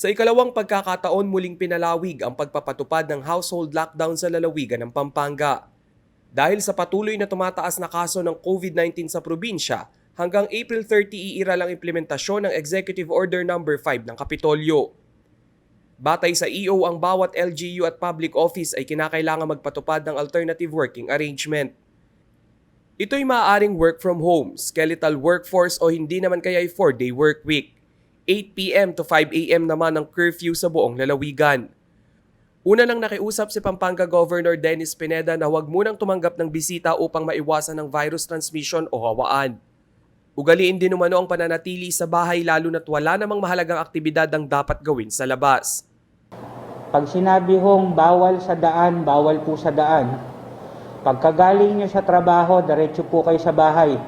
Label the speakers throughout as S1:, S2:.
S1: Sa ikalawang pagkakataon muling pinalawig ang pagpapatupad ng household lockdown sa lalawigan ng Pampanga. Dahil sa patuloy na tumataas na kaso ng COVID-19 sa probinsya, hanggang April 30 iiral ang implementasyon ng Executive Order No. 5 ng Kapitolyo. Batay sa EO, ang bawat LGU at public office ay kinakailangan magpatupad ng alternative working arrangement. Ito'y maaaring work from home, skeletal workforce o hindi naman kaya ay 4-day work week. 8 p.m. to 5 a.m. naman ang curfew sa buong lalawigan. Una nang nakiusap si Pampanga Governor Dennis Pineda na huwag munang tumanggap ng bisita upang maiwasan ng virus transmission o hawaan. Ugaliin din umano ang pananatili sa bahay lalo na't wala namang mahalagang aktibidad ang dapat gawin sa labas.
S2: Pag sinabi hong bawal sa daan, bawal po sa daan. Pagkagaling nyo sa trabaho, diretso po kayo sa bahay.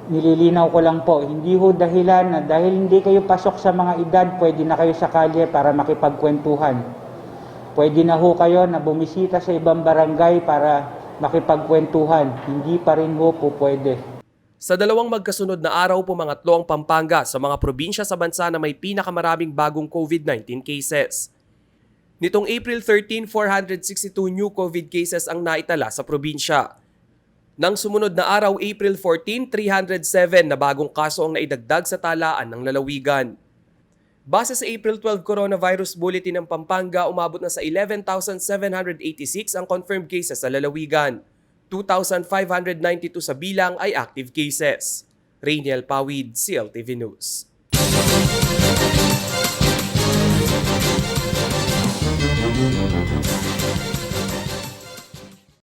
S2: Nililinaw ko lang po, hindi ho dahilan na dahil hindi kayo pasok sa mga edad, pwede na kayo sa kalye para makipagkwentuhan. Pwede na ho kayo na bumisita sa ibang barangay para makipagkwentuhan. Hindi pa rin ho po pwede.
S1: Sa dalawang magkasunod na araw, pumangatlo ang Pampanga sa mga probinsya sa bansa na may pinakamaraming bagong COVID-19 cases. Nitong April 13, 462 new COVID cases ang naitala sa probinsya. Nang sumunod na araw, April 14, 307 na bagong kaso ang naidagdag sa talaan ng lalawigan. Base sa April 12 Coronavirus Bulletin ng Pampanga, umabot na sa 11,786 ang confirmed cases sa lalawigan. 2,592 sa bilang ay active cases. Rainiel Pawid, CLTV News.